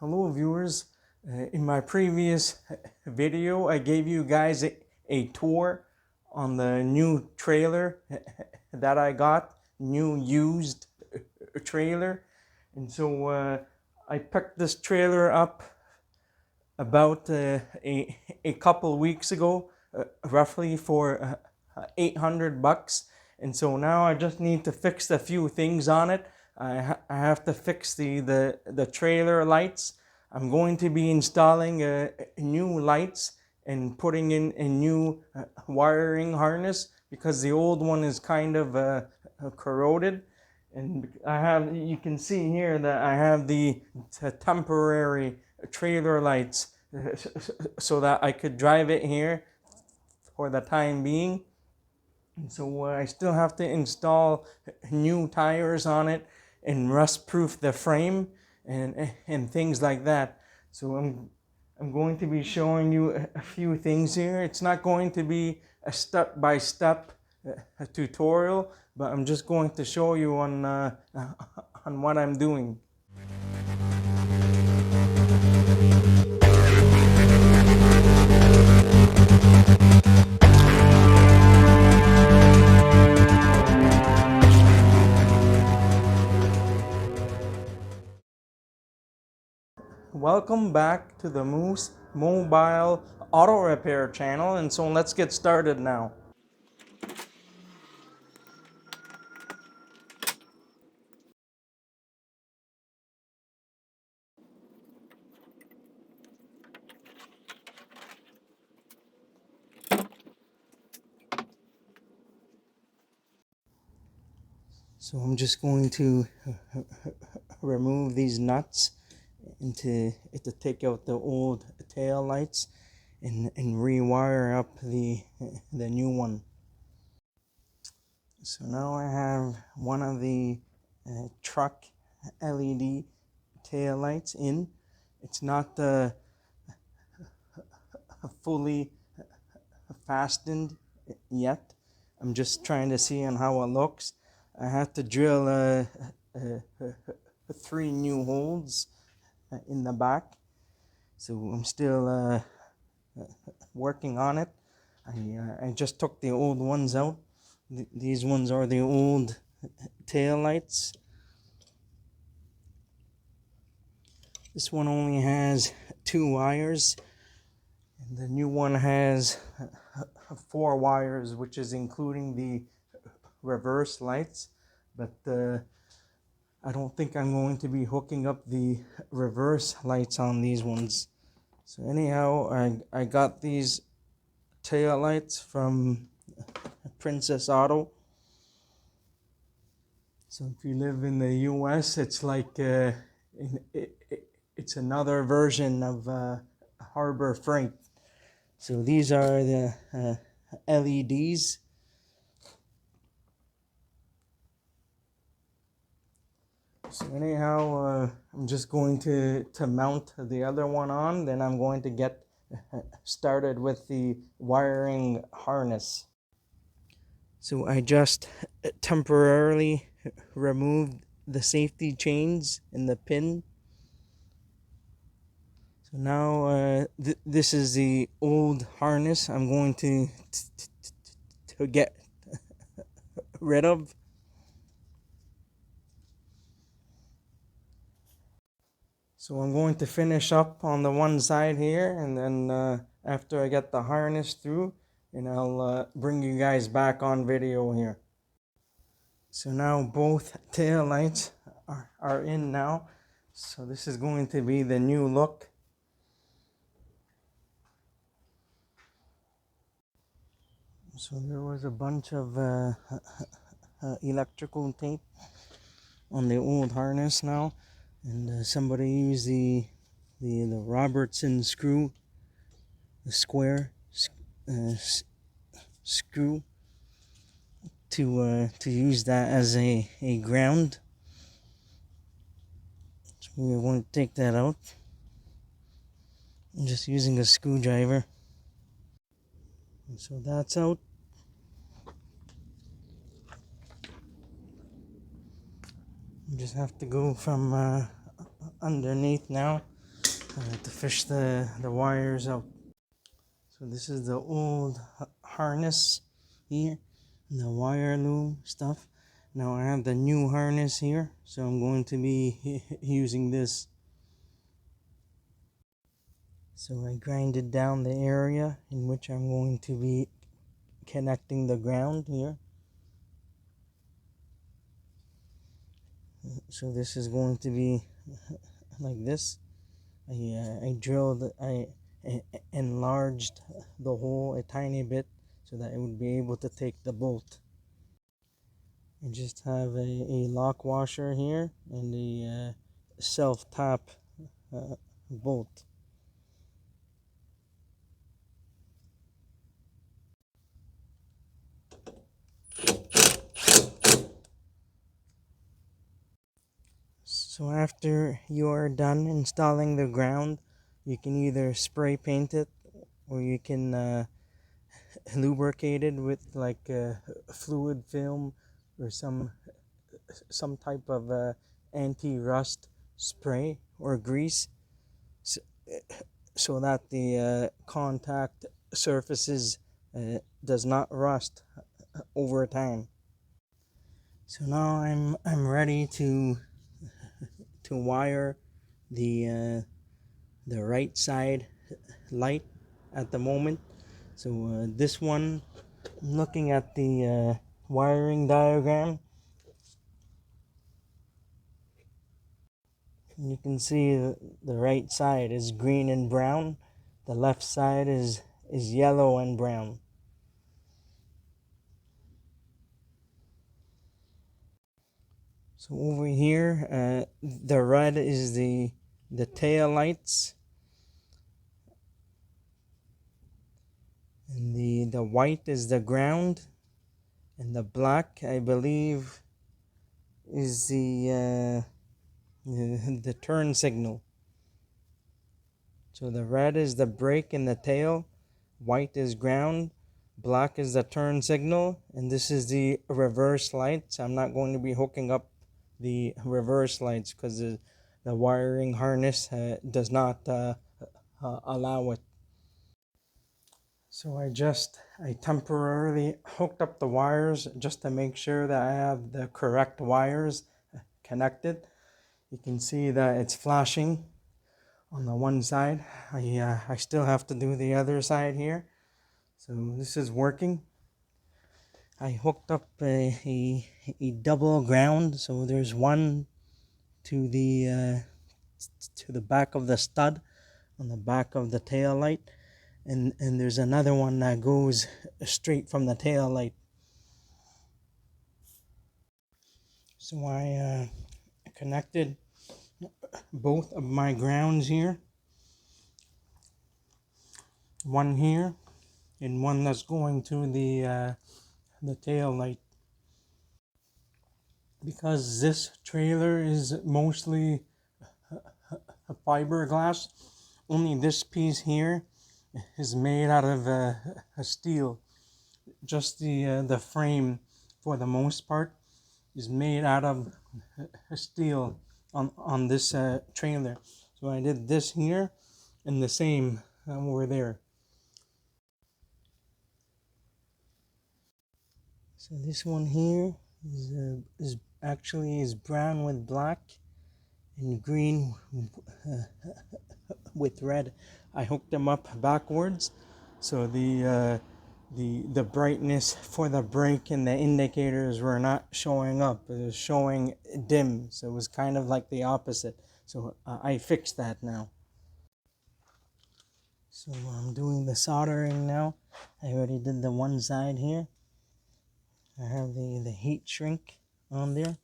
Hello viewers, in my previous video I gave you guys a tour on the new trailer that I got, new used trailer. And so I picked this trailer up about a couple weeks ago, roughly for $800. And so now I just need to fix a few things on it. I have to fix the trailer lights. I'm going to be installing new lights and putting in a new wiring harness because the old one is kind of corroded. And you can see here that I have the temporary trailer lights so that I could drive it here for the time being. And so I still have to install new tires on it and rust proof the frame and things like that. So I'm going to be showing you a few things here. It's not going to be a step-by-step tutorial, but I'm just going to show you on what I'm doing. Welcome back to the Moose Mobile Auto Repair channel, and so let's get started now. So I'm just going to remove these nuts and to take out the old tail lights and rewire up the new one. So now I have one of the truck LED tail lights in. It's not fully fastened yet. I'm just trying to see on how it looks. I have to drill 3 new holes in the back, so I'm still working on it. I just took the old ones out. These ones are the old tail lights. This one only has 2 wires, and the new one has 4 wires, which is including the reverse lights, but I don't think I'm going to be hooking up the reverse lights on these ones. So anyhow, I got these tail lights from Princess Auto. So if you live in the US, it's like it's another version of Harbor Freight. So these are the LEDs. So anyhow, I'm just going to mount the other one on, then I'm going to get started with the wiring harness. So I just temporarily removed the safety chains and the pin. So now this is the old harness I'm going to get rid of. So I'm going to finish up on the one side here, and then after I get the harness through, and I'll bring you guys back on video here. So now both tail lights are in now. So this is going to be the new look. So there was a bunch of electrical tape on the old harness now, and somebody used the Robertson screw, the square screw, to use that as a ground. So we're going to take that out. I'm just using a screwdriver. And so that's out. You just have to go from underneath now to fish the wires out. So this is the old harness here, the wire loom stuff. Now I have the new harness here, so I'm going to be using this. So I grinded down the area in which I'm going to be connecting the ground here. So this is going to be like this. I drilled, I enlarged the hole a tiny bit so that it would be able to take the bolt. I just have a lock washer here and a self-tap bolt. So after you are done installing the ground, you can either spray paint it or you can lubricate it with like fluid film or some type of anti-rust spray or grease, so, so that the contact surfaces does not rust over time. So now I'm ready to wire the right side light at the moment. So this one, I'm looking at the wiring diagram. You can see the right side is green and brown. The left side is yellow and brown. So over here, the red is the tail lights, and the white is the ground, and the black, I believe, is the turn signal. So the red is the brake and the tail, white is ground, black is the turn signal, and this is the reverse lights. I'm not going to be hooking up the reverse lights because the wiring harness does not allow it. So I temporarily hooked up the wires just to make sure that I have the correct wires connected. You can see that it's flashing on the one side. I still have to do the other side here. So this is working. I hooked up a double ground, so there's one to the back of the stud on the back of the tail light, and there's another one that goes straight from the tail light. So I connected both of my grounds here, one here and one that's going to the tail light. Because this trailer is mostly a fiberglass, only this piece here is made out of a steel. Just the frame, for the most part, is made out of steel on this trailer. So I did this here and the same over there. So this one here is actually is brown with black and green with red. I hooked them up backwards, so the brightness for the brake and the indicators were not showing up. It was showing dim, so it was kind of like the opposite. So I fixed that now. So I'm doing the soldering now. I already did the one side here. I have the heat shrink on there.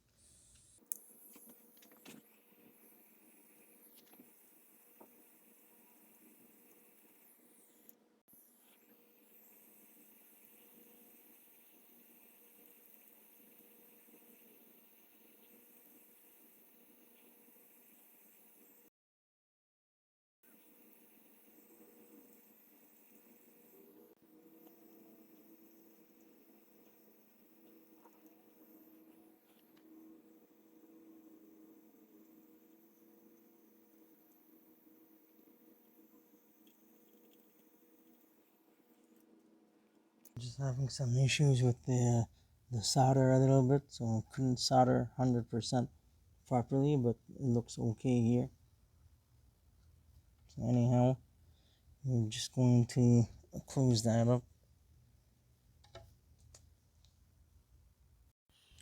just having some issues with the solder a little bit, so I couldn't solder 100% properly, but it looks okay here. So anyhow, we're just going to close that up.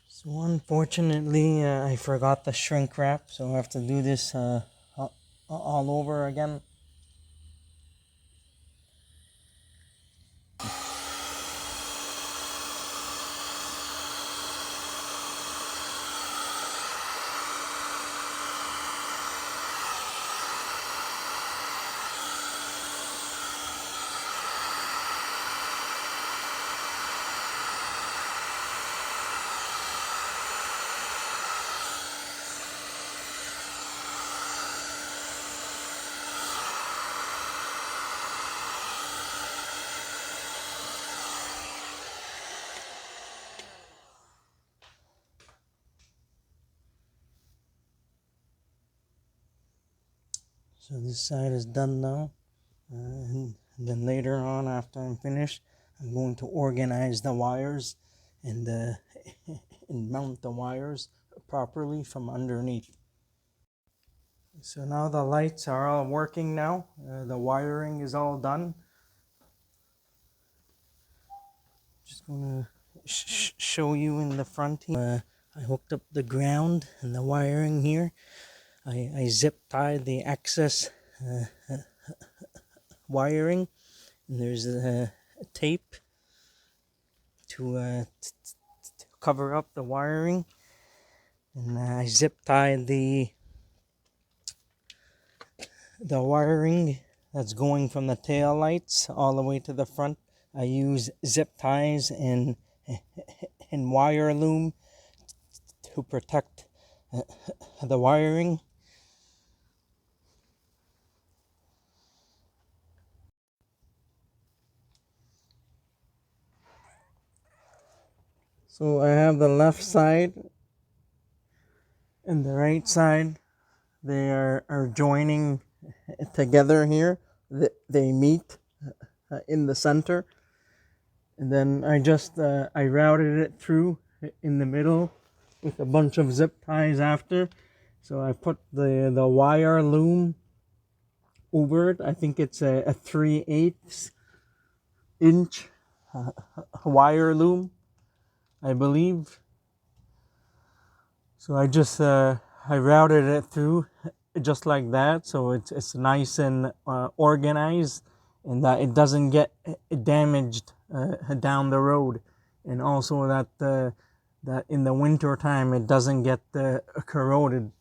So unfortunately, I forgot the shrink wrap, so I have to do this all over again. So this side is done now, and then later on, after I'm finished, I'm going to organize the wires and and mount the wires properly from underneath. So now the lights are all working now. The wiring is all done. Just gonna show you in the front here. I hooked up the ground and the wiring here. I zip tied the excess wiring, and there's a tape to cover up the wiring, and I zip tied the wiring that's going from the tail lights all the way to the front. I use zip ties and wire loom to protect the wiring. So I have the left side and the right side. They are joining together here. They meet in the center. And then I routed it through in the middle with a bunch of zip ties after. So I put the wire loom over it. I think it's a 3/8 inch wire loom, I believe. So I routed it through just like that, so it's nice and organized, and that it doesn't get damaged down the road, and also that in the winter time it doesn't get corroded.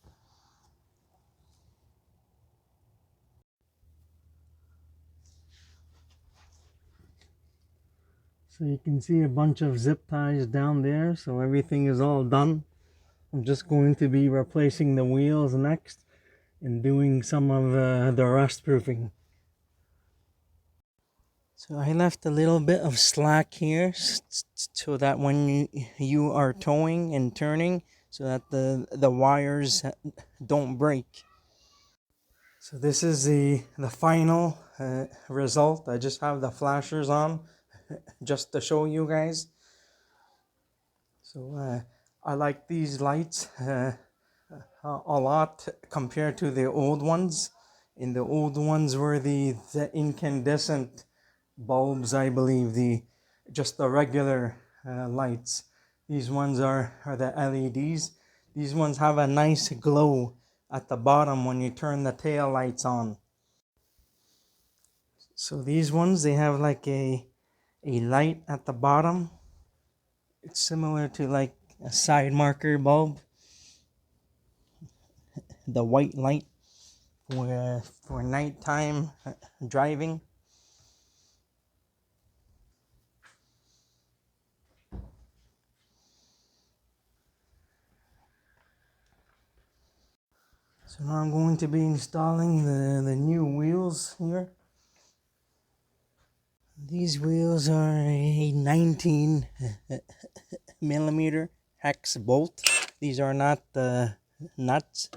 So you can see a bunch of zip ties down there, so everything is all done. I'm just going to be replacing the wheels next and doing some of the rust proofing. So I left a little bit of slack here so that when you are towing and turning, so that the wires don't break. So this is the final result. I just have the flashers on just to show you guys. So I like these lights a lot compared to the old ones. In the old ones were the incandescent bulbs, I believe, just the regular lights. These ones are the LEDs. These ones have a nice glow at the bottom when you turn the tail lights on. So these ones, they have like a light at the bottom. It's similar to like a side marker bulb. The white light for nighttime driving. So now I'm going to be installing the new wheels here. These wheels are a 19 millimeter hex bolt. These are not nuts.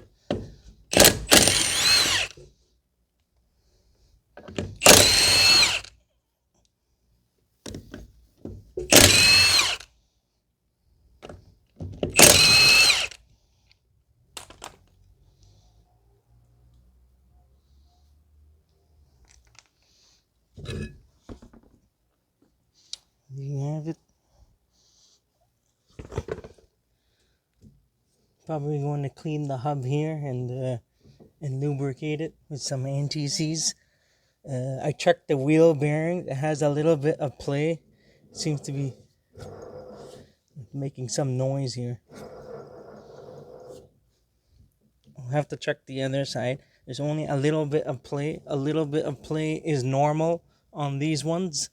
probably going to clean the hub here and lubricate it with some anti-seize. I checked the wheel bearing. It has a little bit of play. It seems to be making some noise here. I'll have to check the other side. There's only a little bit of play. A little bit of play is normal on these ones.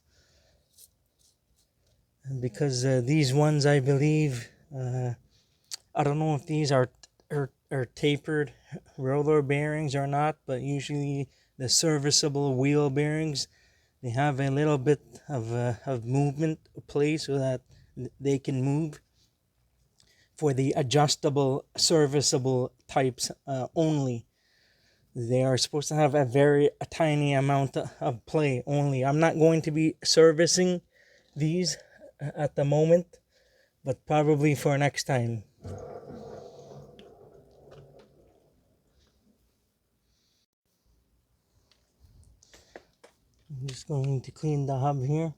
Because these ones, I believe, I don't know if these are tapered roller bearings or not, but usually the serviceable wheel bearings, they have a little bit of movement play so that they can move. For the adjustable serviceable types only, they are supposed to have a tiny amount of play only. I'm not going to be servicing these at the moment, but probably for next time. I'm just going to clean the hub here.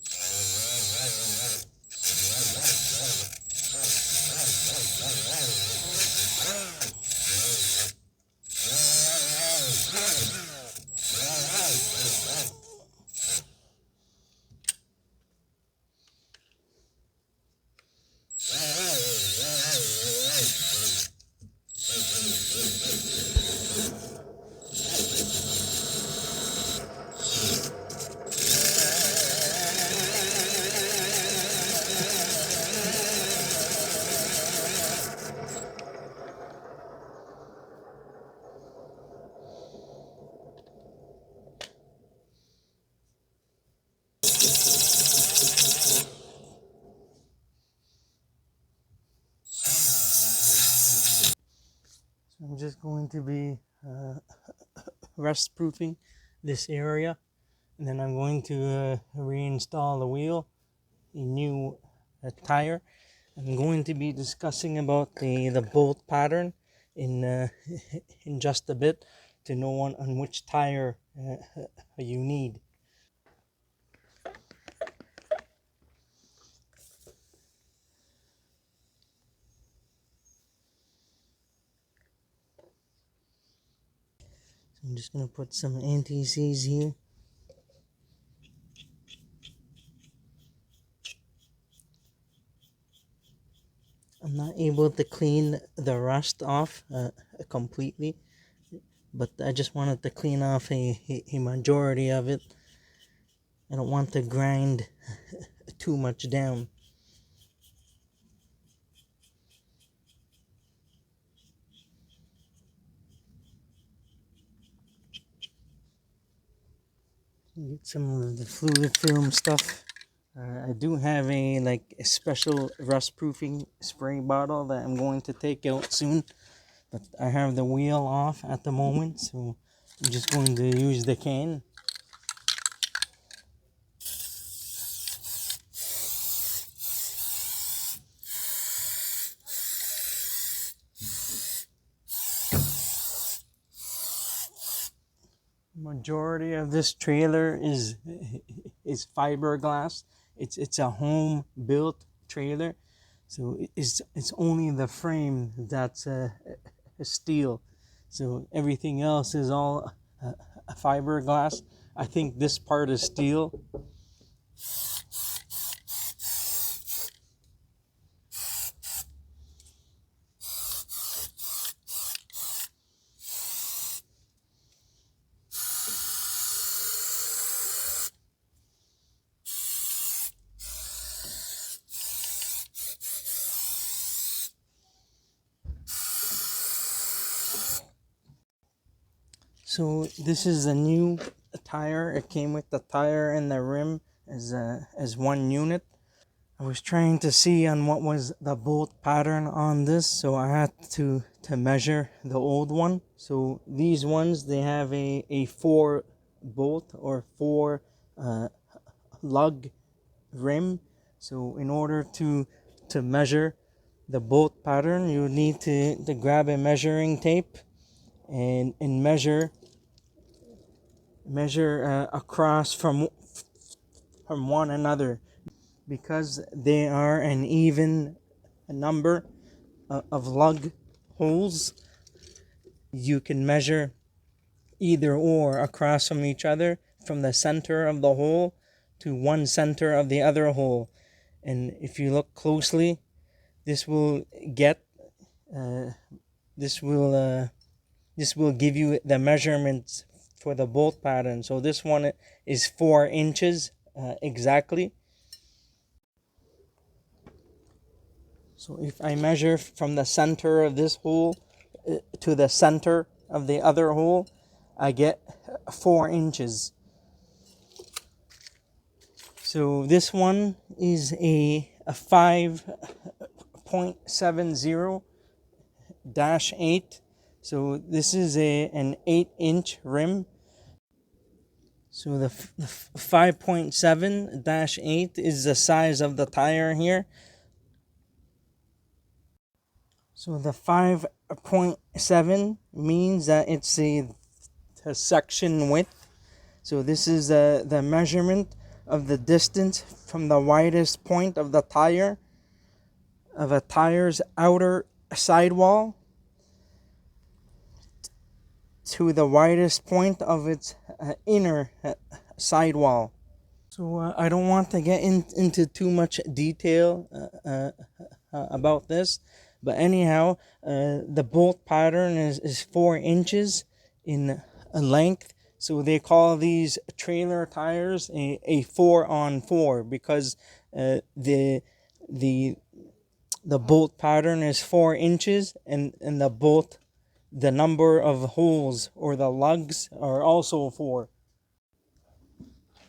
I'm just going to be rust proofing this area, and then I'm going to reinstall the wheel, a new tire. I'm going to be discussing about the bolt pattern in in just a bit to know on which tire you need. So I'm just going to put some anti-seize here. I'm not able to clean the rust off completely, but I just wanted to clean off a majority of it. I don't want to grind too much down. Get some of the fluid film stuff. I do have a special rust proofing spray bottle that I'm going to take out soon, but I have the wheel off at the moment, so I'm just going to use the can. Majority of this trailer is fiberglass. It's a home built trailer, so it's only the frame that's steel. So everything else is all fiberglass. I think this part is steel. So this is a new tire. It came with the tire and the rim as one unit. I was trying to see on what was the bolt pattern on this, so I had to measure the old one. So these ones, they have a 4 bolt or 4 lug rim. So in order to measure the bolt pattern, you need to grab a measuring tape and measure across from one another, because they are an even number of lug holes. You can measure either or across from each other, from the center of the hole to one center of the other hole. And if you look closely, this will get this will give you the measurements for the bolt pattern. So this one is 4 inches exactly. So if I measure from the center of this hole to the center of the other hole, I get 4 inches. So this one is a 5.70-8. So this is an 8-inch rim. So the 5.7-8 is the size of the tire here. So the 5.7 means that it's a section width. So this is the measurement of the distance from the widest point of the tire, of a tire's outer sidewall, to the widest point of its inner sidewall. So I don't want to get into too much detail about this, but anyhow, the bolt pattern is 4 inches in length. So they call these trailer tires a 4-on-4 because the bolt pattern is 4 inches, and the number of holes or the lugs are also 4.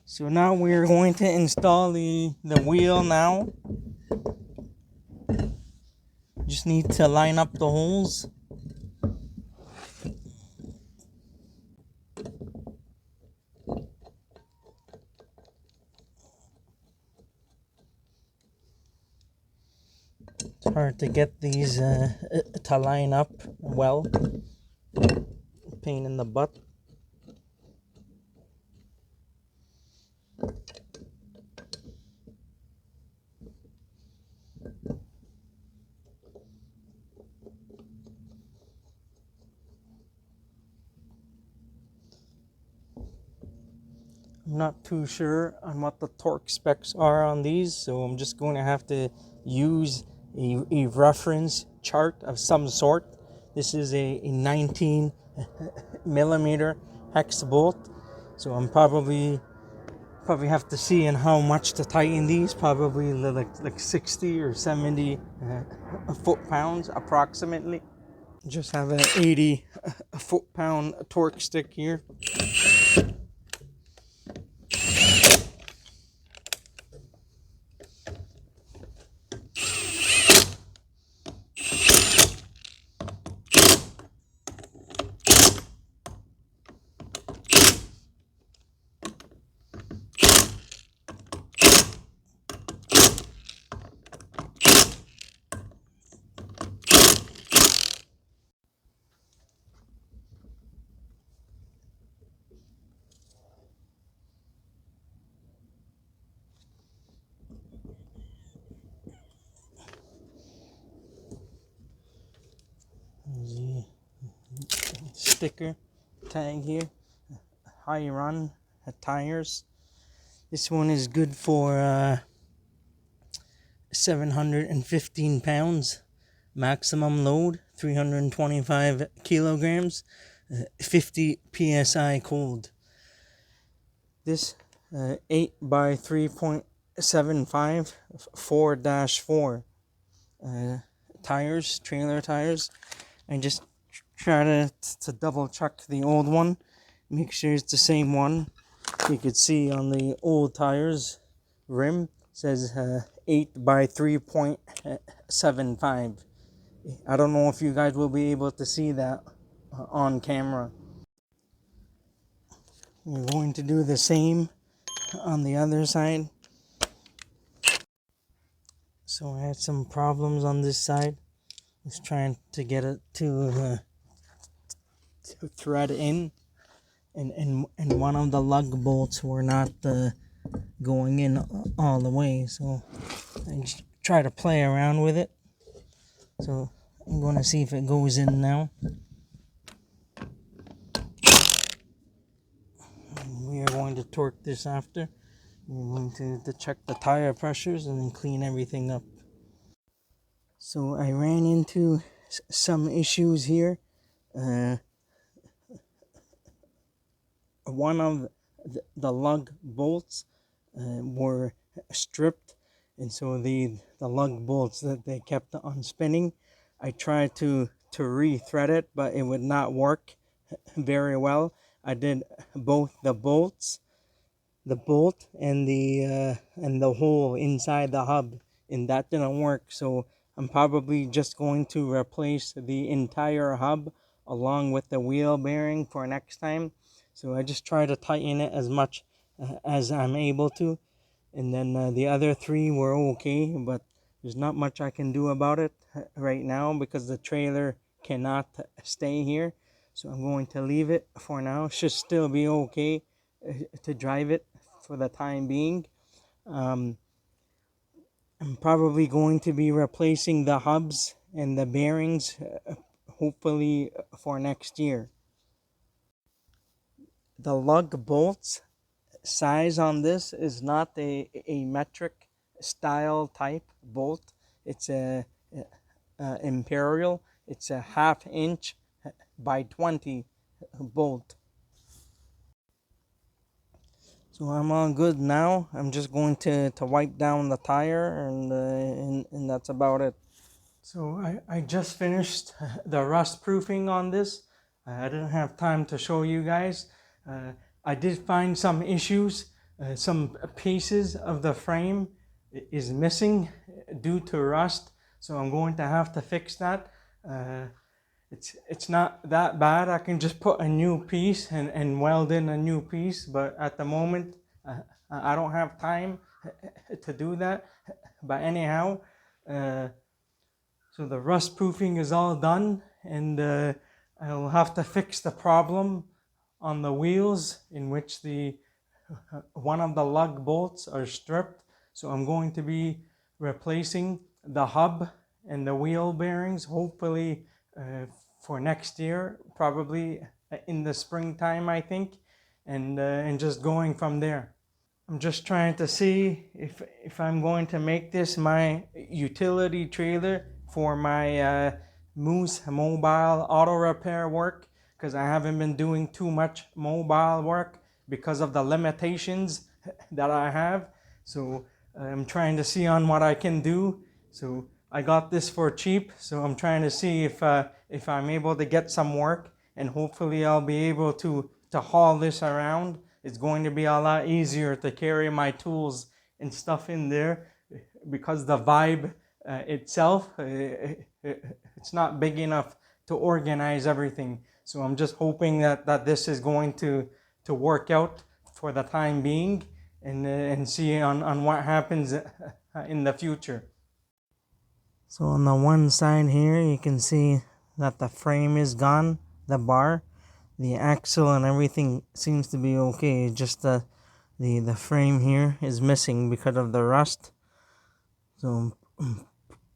So now we're going to install the wheel now. Just need to line up the holes. It's hard to get these to line up well. Pain in the butt. I'm not too sure on what the torque specs are on these, so I'm just going to have to use a reference chart of some sort. This is a 19 millimeter hex bolt, so I'm probably have to see in how much to tighten these. Probably like 60 or 70 foot-pounds approximately. Just have an 80 foot-pound torque stick here. Sticker tag here, herein tires. This one is good for 715 pounds maximum load, 325 kilograms, 50 psi cold. This 8 by 3.75 4-4 tires, trailer tires. I just try to double check the old one, make sure it's the same one. You could see on the old tires rim says 8 by 3.75. I don't know if you guys will be able to see that on camera. We're going to do the same on the other side. So I had some problems on this side. I was trying to get it to thread in, and one of the lug bolts were not going in all the way, so I just try to play around with it. So I'm going to see if it goes in now. We are going to torque this after. We're going to check the tire pressures and then clean everything up. So I ran into some issues here. One of the lug bolts were stripped, and so the lug bolts that they kept on spinning. I tried to re-thread it, but it would not work very well. I did both the bolts, the bolt and the hole inside the hub, and that didn't work. So I'm probably just going to replace the entire hub along with the wheel bearing for next time. So I just try to tighten it as much as I'm able to, and then the other three were okay, but there's not much I can do about it right now because the trailer cannot stay here. So I'm going to leave it for now. Should still be okay to drive it for the time being. I'm probably going to be replacing the hubs and the bearings hopefully for next year. The lug bolts size on this is not a metric style type bolt. It's a imperial. It's a 1/2 inch by 20 bolt. So I'm all good now. I'm just going to wipe down the tire and that's about it. So I just finished the rust proofing on this. I didn't have time to show you guys. I did find some issues. Some pieces of the frame is missing due to rust. So I'm going to have to fix that. It's not that bad. I can just put a new piece and weld in a new piece. But at the moment, I don't have time to do that. But anyhow, so the rust proofing is all done, and I'll have to fix the problem on the wheels in which the one of the lug bolts are stripped. So I'm going to be replacing the hub and the wheel bearings, hopefully for next year, probably in the springtime, I think, and just going from there. I'm just trying to see if I'm going to make this my utility trailer for my Moose mobile auto repair work, because I haven't been doing too much mobile work because of the limitations that I have. So I'm trying to see on what I can do. So I got this for cheap, so I'm trying to see if I'm able to get some work, and hopefully I'll be able to haul this around. It's going to be a lot easier to carry my tools and stuff in there because the vibe itself, it's not big enough to organize everything. So I'm just hoping that this is going to work out for the time being, and see on what happens in the future. So on the one side here, you can see that the frame is gone, the bar, the axle and everything seems to be okay. Just the frame here is missing because of the rust. So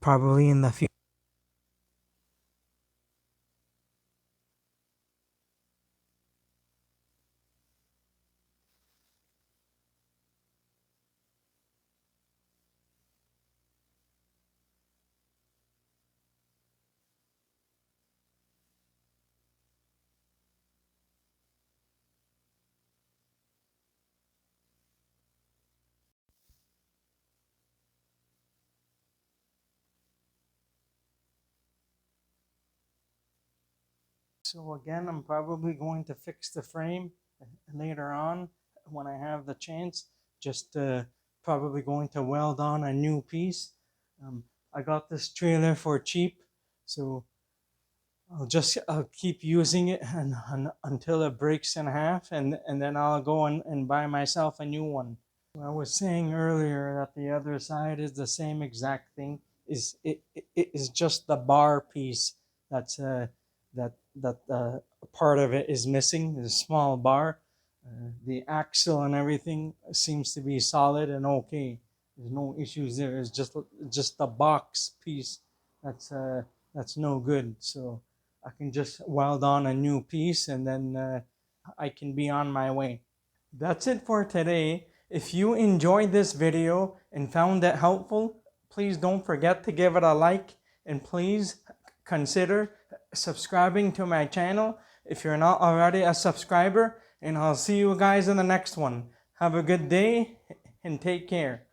probably in the future. So again, I'm probably going to fix the frame later on when I have the chance. Just probably going to weld on a new piece. I got this trailer for cheap, so I'll keep using it until it breaks in half, and then I'll go and buy myself a new one. I was saying earlier that the other side is the same exact thing. It is just the bar piece that's that part of it is missing. The small bar, the axle and everything seems to be solid and okay. There's no issues there. It's just the box piece that's that's no good. So I can just weld on a new piece, and then I can be on my way. That's it for today. If you enjoyed this video and found it helpful, please don't forget to give it a like, and please consider subscribing to my channel if you're not already a subscriber, and I'll see you guys in the next one. Have a good day and take care.